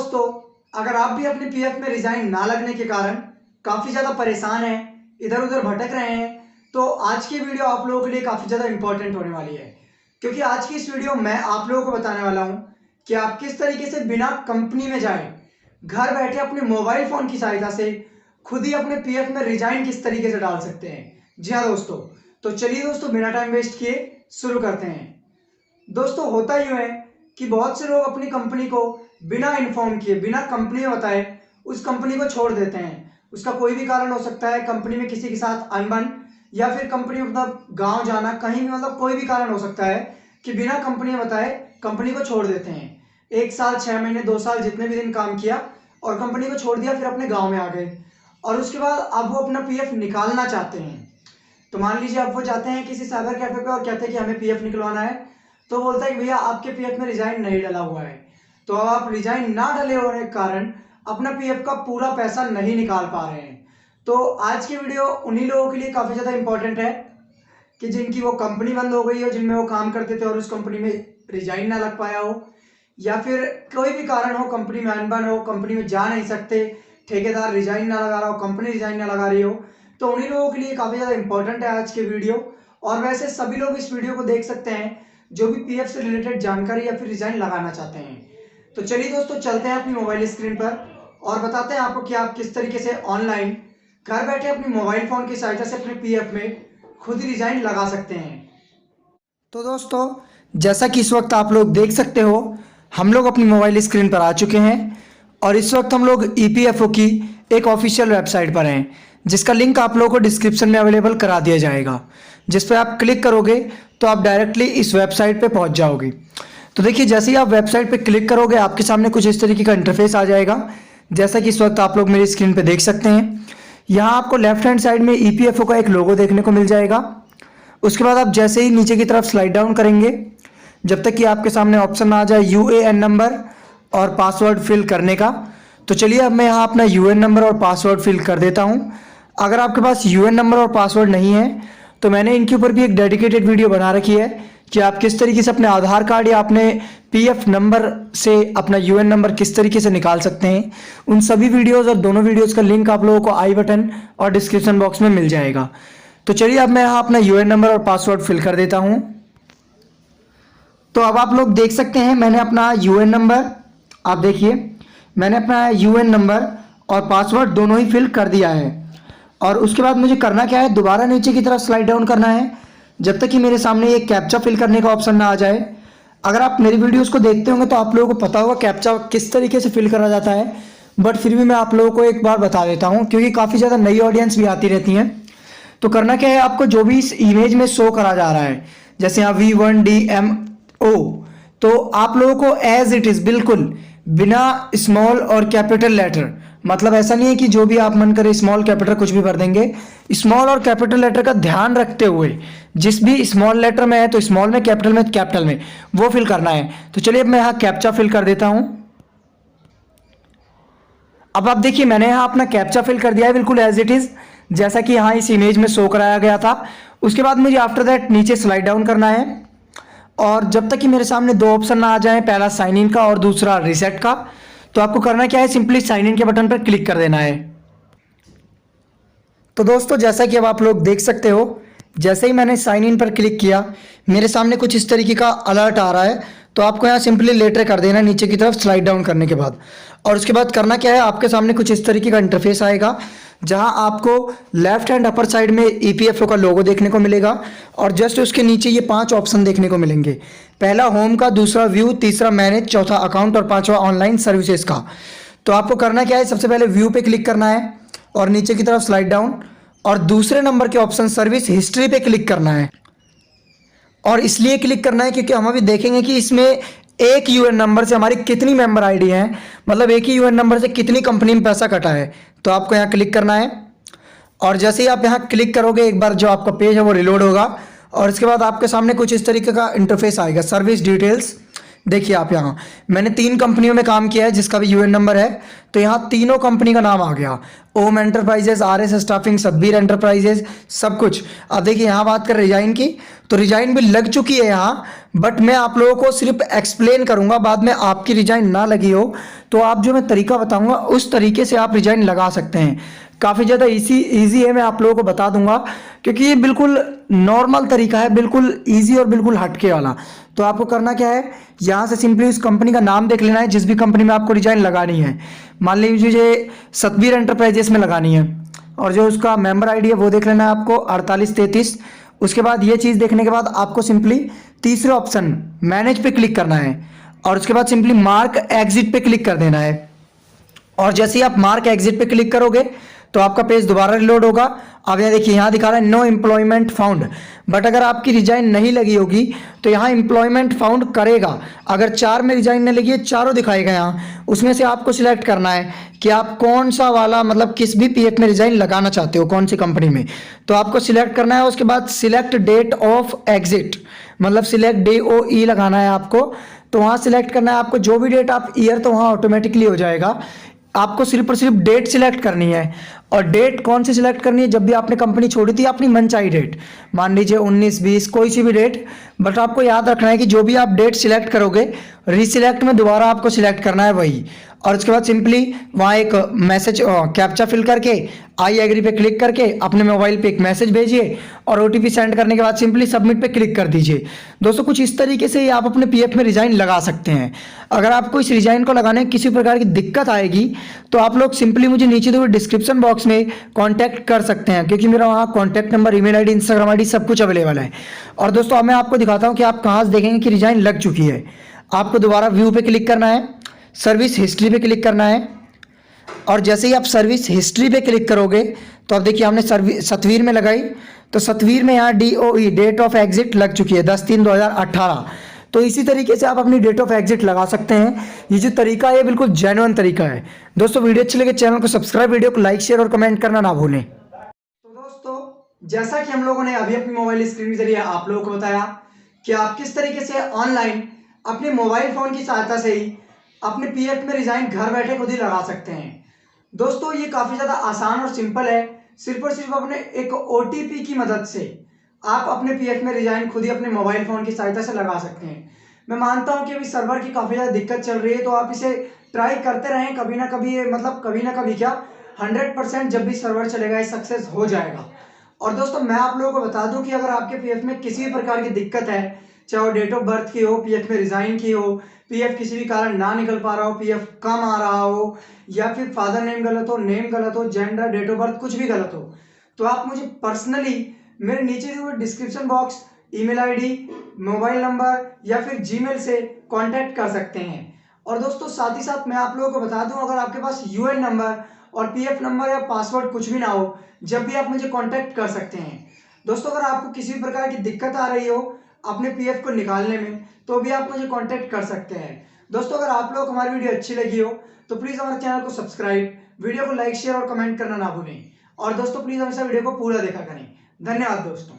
दोस्तों, अगर आप भी अपने पीएफ में रिजाइन ना लगने के कारण काफ़ी ज़्यादा परेशान हैं, इधर उधर भटक रहे हैं, तो आज की वीडियो आप लोगों के लिए काफ़ी ज़्यादा इंपॉर्टेंट होने वाली है। क्योंकि आज की इस वीडियो में आप लोगों को बताने वाला हूं कि आप किस तरीके से बिना कंपनी में जाए घर बैठे अपने मोबाइल फ़ोन की सहायता से खुद ही अपने पीएफ में रिजाइन किस तरीके से डाल सकते हैं। जी हाँ दोस्तों, तो चलिए दोस्तों, बिना टाइम वेस्ट किए शुरू करते हैं। दोस्तों, होता यूँ है कि बहुत से लोग अपनी कंपनी को बिना इन्फॉर्म किए, बिना कंपनी में बताए उस कंपनी को छोड़ देते हैं। उसका कोई भी कारण हो सकता है, कंपनी में किसी के साथ अनबन, या फिर कंपनी मतलब गांव जाना, कहीं भी मतलब कोई भी कारण हो सकता है कि बिना कंपनी में बताए कंपनी को छोड़ देते हैं। 1 साल, 6 महीने, 2 साल, जितने भी दिन काम किया और कंपनी को छोड़ दिया, फिर अपने गाँव में आ गए और उसके बाद अब वो अपना पीएफ निकालना चाहते हैं। तो मान लीजिए अब वो जाते हैं किसी साइबर कैफे पे और कहते हैं कि हमें पीएफ निकलवाना है, तो बोलता है कि भैया आपके पीएफ में रिजाइन नहीं डला हुआ है। तो अब आप रिजाइन ना डले होने के कारण अपना पीएफ का पूरा पैसा नहीं निकाल पा रहे हैं। तो आज की वीडियो उन्हीं लोगों के लिए काफ़ी ज़्यादा इंपॉर्टेंट है कि जिनकी वो कंपनी बंद हो गई हो, जिनमें वो काम करते थे और उस कंपनी में रिजाइन ना लग पाया हो, या फिर कोई भी कारण हो, कंपनी में अनबन हो, कंपनी में जा नहीं सकते, ठेकेदार रिजाइन ना लगा रहा हो, कंपनी रिजाइन ना लगा रही हो, तो उन्हीं लोगों के लिए काफ़ी ज़्यादा इंपॉर्टेंट है आज की वीडियो। और वैसे सभी लोग इस वीडियो को देख सकते हैं जो भी पीएफ से रिलेटेड जानकारी या फिर रिजाइन लगाना चाहते हैं। तो चलिए दोस्तों, चलते हैं अपनी मोबाइल स्क्रीन पर और बताते हैं आपको कि आप किस तरीके से ऑनलाइन घर बैठे अपनी मोबाइल फ़ोन की सहायता से अपने पीएफ में खुद ही रिजाइन लगा सकते हैं। तो दोस्तों, जैसा कि इस वक्त आप लोग देख सकते हो, हम लोग अपनी मोबाइल स्क्रीन पर आ चुके हैं और इस वक्त हम लोग ईपीएफओ की एक ऑफिशियल वेबसाइट पर हैं, जिसका लिंक आप लोगों को डिस्क्रिप्शन में अवेलेबल करा दिया जाएगा। जिस पर आप क्लिक करोगे तो आप डायरेक्टली इस वेबसाइट पे पहुंच जाओगे। तो देखिए, जैसे ही आप वेबसाइट पे क्लिक करोगे आपके सामने कुछ इस तरीके का इंटरफेस आ जाएगा, जैसा कि इस वक्त आप लोग मेरी स्क्रीन पे देख सकते हैं। यहाँ आपको लेफ्ट हैंड साइड में ईपीएफओ का एक लोगो देखने को मिल जाएगा। उसके बाद आप जैसे ही नीचे की तरफ स्लाइड डाउन करेंगे, जब तक कि आपके सामने ऑप्शन आ जाए यूएएन नंबर और पासवर्ड फिल करने का, तो चलिए अब मैं यहाँ अपना यूएएन नंबर और पासवर्ड फिल कर देता हूँ। अगर आपके पास यूएएन नंबर और पासवर्ड नहीं है तो मैंने इनके ऊपर भी एक डेडिकेटेड वीडियो बना रखी है कि आप किस तरीके से अपने आधार कार्ड या अपने पीएफ नंबर से अपना यूएएन नंबर किस तरीके से निकाल सकते हैं। उन सभी वीडियोज़ और दोनों वीडियोज़ का लिंक आप लोगों को आई बटन और डिस्क्रिप्शन बॉक्स में मिल जाएगा। तो चलिए अब मैं यहाँ अपना यूएएन नंबर और पासवर्ड फिल कर देता हूँ। तो अब आप लोग देख सकते हैं मैंने अपना यूएएन नंबर, आप देखिए मैंने अपना यूएएन नंबर और पासवर्ड दोनों ही फिल कर दिया है। और उसके बाद मुझे करना क्या है, दोबारा नीचे की तरफ स्लाइड डाउन करना है जब तक कि मेरे सामने ये कैप्चा फिल करने का ऑप्शन ना आ जाए। अगर आप मेरी वीडियोस को देखते होंगे तो आप लोगों को पता होगा कैप्चा किस तरीके से फिल करा जाता है, बट फिर भी मैं आप लोगों को एक बार बता देता हूँ क्योंकि काफ़ी ज़्यादा नई ऑडियंस भी आती रहती हैं। तो करना क्या है, आपको जो भी इस इमेज में शो करा जा रहा है, जैसे यहाँ V1DMO, तो आप लोगों को एज इट इज़ बिल्कुल बिना स्मॉल और कैपिटल लेटर, मतलब ऐसा नहीं है कि जो भी आप मन करे स्मॉल कैपिटल कुछ भी भर देंगे, स्मॉल और कैपिटल लेटर का ध्यान रखते हुए जिस भी स्मॉल लेटर में है तो स्मॉल में, कैपिटल में कैपिटल में, वो फिल करना है। तो चलिए अब मैं यहाँ कैप्चा फिल कर देता हूँ। अब आप देखिए मैंने यहाँ अपना कैप्चा फिल कर दिया है बिल्कुल एज इट इज़, जैसा कि यहाँ इस इमेज में शो कराया गया था। उसके बाद मुझे आफ्टर दैट नीचे स्लाइड डाउन करना है और जब तक कि मेरे सामने दो ऑप्शन ना आ जाए, पहला साइन इन का और दूसरा रीसेट का, तो आपको करना क्या है, सिंपली साइन इन के बटन पर क्लिक कर देना है। तो दोस्तों, जैसा कि अब आप लोग देख सकते हो, जैसे ही मैंने साइन इन पर क्लिक किया मेरे सामने कुछ इस तरीके का अलर्ट आ रहा है। तो आपको यहाँ सिंपली लेटर कर देना नीचे की तरफ स्लाइड डाउन करने के बाद, और उसके बाद करना क्या है, आपके सामने कुछ इस तरीके का इंटरफेस आएगा जहां आपको लेफ्ट हैंड अपर साइड में ईपीएफओ का लोगो देखने को मिलेगा और जस्ट उसके नीचे ये 5 ऑप्शन देखने को मिलेंगे। पहला होम का, दूसरा व्यू, तीसरा मैनेज, चौथा अकाउंट और पांचवा ऑनलाइन सर्विसेज का। तो आपको करना क्या है, सबसे पहले व्यू पे क्लिक करना है और नीचे की तरफ स्लाइड डाउन और दूसरे नंबर के ऑप्शन सर्विस हिस्ट्री पे क्लिक करना है। और इसलिए क्लिक करना है क्योंकि हम अभी देखेंगे कि इसमें एक यूएन नंबर से हमारी कितनी मेंबर आईडी हैं, मतलब एक ही यूएन नंबर से कितनी कंपनी में पैसा कटा है। तो आपको यहाँ क्लिक करना है और जैसे ही आप यहाँ क्लिक करोगे एक बार जो आपका पेज है वो रिलोड होगा और इसके बाद आपके सामने कुछ इस तरीके का इंटरफेस आएगा, सर्विस डिटेल्स, देखिए आप यहाँ मैंने 3 कंपनियों में काम किया है जिसका भी यूएन नंबर है, तो यहाँ तीनों कंपनी का नाम आ गया। Om enterprises, RS staffing, Sabbir enterprises, सब कुछ। अब देखिए यहाँ बात करें रिजाइन की, तो रिजाइन भी लग चुकी है यहाँ, बट मैं आप लोगों को सिर्फ एक्सप्लेन करूंगा। बाद में आपकी रिजाइन ना लगी हो तो आप जो मैं तरीका बताऊंगा उस तरीके से आप रिजाइन लगा सकते हैं। काफ़ी ज़्यादा ईजी है, मैं आप लोगों को बता दूंगा, क्योंकि ये बिल्कुल नॉर्मल तरीका है, बिल्कुल ईजी और बिल्कुल हटके वाला। तो आपको करना क्या है, यहाँ से सिंपली उस कंपनी का नाम देख लेना है जिस भी कंपनी में आपको रिजाइन लगानी है। मान लीजिए सतबीर एंटरप्राइजेस में लगानी है, और जो उसका मेंबर आईडी है वो देख लेना है आपको 4833। उसके बाद ये चीज़ देखने के बाद आपको सिंपली तीसरे ऑप्शन मैनेज पे क्लिक करना है, और उसके बाद सिंपली मार्क एग्जिट पे क्लिक कर देना है। और जैसे ही आप मार्क एग्जिट पे क्लिक करोगे तो आपका पेज दोबारा रिलोड होगा। अब यहाँ देखिए यहाँ दिखा रहा है नो एम्प्लॉयमेंट फाउंड, बट अगर आपकी रिजाइन नहीं लगी होगी तो यहाँ एम्प्लॉयमेंट फाउंड करेगा। अगर 4 में रिजाइन नहीं लगी है, चारों दिखाएगा यहाँ, उसमें से आपको सिलेक्ट करना है कि आप कौन सा वाला मतलब किस भी पीएफ में रिजाइन लगाना चाहते हो, कौन सी कंपनी में। तो आपको सिलेक्ट करना है। उसके बाद सिलेक्ट डेट ऑफ एग्जिट, मतलब सिलेक्ट DOE लगाना है आपको। तो वहाँ सिलेक्ट करना है आपको जो भी डेट, आप ईयर तो वहाँ ऑटोमेटिकली हो जाएगा, आपको सिर्फ और सिर्फ डेट सिलेक्ट करनी है। और डेट कौन सी सिलेक्ट करनी है, जब भी आपने कंपनी छोड़ी थी अपनी मनचाही डेट, मान लीजिए 19, 20, कोई सी भी डेट, बट आपको याद रखना है कि जो भी आप डेट सिलेक्ट करोगे रीसिलेक्ट में दोबारा आपको सिलेक्ट करना है वही। और उसके बाद सिंपली वहाँ एक मैसेज कैप्चा फिल करके आई एग्री पे क्लिक करके अपने मोबाइल पे एक मैसेज भेजिए, और OTP सेंड करने के बाद सिंपली सबमिट पे क्लिक कर दीजिए। दोस्तों कुछ इस तरीके से ही आप अपने पीएफ में रिजाइन लगा सकते हैं। अगर आपको इस रिजाइन को लगाने में किसी प्रकार की दिक्कत आएगी तो आप लोग सिंपली मुझे नीचे दिए हुए डिस्क्रिप्शन बॉक्स में कॉन्टैक्ट कर सकते हैं, क्योंकि मेरा वहाँ contact number, email ID, Instagram ID सब कुछ अवेलेबल है। और दोस्तों अब मैं आपको दिखाता हूँ कि आप कहाँ से देखेंगे कि रिजाइन लग चुकी है। आपको दोबारा व्यू पे क्लिक करना है, सर्विस हिस्ट्री पे क्लिक करना है, और जैसे ही आप सर्विस हिस्ट्री पे क्लिक करोगे तो अब देखिए हमने सतवीर में लगाई, तो सतवीर में यहाँ DOE डेट ऑफ एग्जिट लग चुकी है 10/3/2018। तो इसी तरीके से आप अपनी डेट ऑफ एग्जिट लगा सकते हैं। ये जो तरीका है बिल्कुल जेन्युइन तरीका है। दोस्तों वीडियो अच्छी लगे चैनल को सब्सक्राइब, वीडियो को लाइक, शेयर और कमेंट करना ना भूलें। तो दोस्तों जैसा कि हम लोगों ने अभी अपनी मोबाइल स्क्रीन के जरिए आप लोगों को बताया कि आप किस तरीके से ऑनलाइन अपने मोबाइल फोन की सहायता से ही अपने पीएफ में रिजाइन घर बैठे खुद ही लगा सकते हैं। दोस्तों ये काफी ज्यादा आसान और सिंपल है। सिर्फ और सिर्फ अपने एक OTP की मदद से आप अपने पीएफ में रिजाइन खुद ही अपने मोबाइल फोन की सहायता से लगा सकते हैं। मैं मानता हूं कि अभी सर्वर की काफी ज्यादा दिक्कत चल रही है, तो आप इसे ट्राई करते रहें। कभी ना कभी ये मतलब कभी ना कभी क्या 100% जब भी सर्वर चलेगा ये सक्सेस हो जाएगा। और दोस्तों मैं आप लोगों को बता दूं कि अगर आपके पीएफ में किसी भी प्रकार की दिक्कत है, चाहे वो डेट ऑफ बर्थ की हो, पीएफ में रिजाइन की हो, पीएफ किसी भी कारण ना निकल पा रहा हो, पीएफ कम आ रहा हो, या फिर फादर नेम गलत हो, नेम गलत हो, जेंडर, डेट ऑफ बर्थ कुछ भी गलत हो, तो आप मुझे पर्सनली मेरे नीचे दिए हुए description box, email ID, mobile number या फिर जीमेल से कांटेक्ट कर सकते हैं। और दोस्तों साथ ही साथ मैं आप लोगों को बता दूं, अगर आपके पास यूएन नंबर और पीएफ नंबर या पासवर्ड कुछ भी ना हो, जब भी आप मुझे कांटेक्ट कर सकते हैं। दोस्तों अगर आपको किसी भी प्रकार की दिक्कत आ रही हो अपने पीएफ को निकालने में, तो भी आप मुझे कांटेक्ट कर सकते हैं। दोस्तों अगर आप लोगों को हमारी वीडियो अच्छी लगी हो तो प्लीज़ हमारे चैनल को सब्सक्राइब, वीडियो को लाइक, शेयर और कमेंट करना ना भूलें। और दोस्तों प्लीज़ हमेशा वीडियो को पूरा देखा करें। धन्यवाद दोस्तों।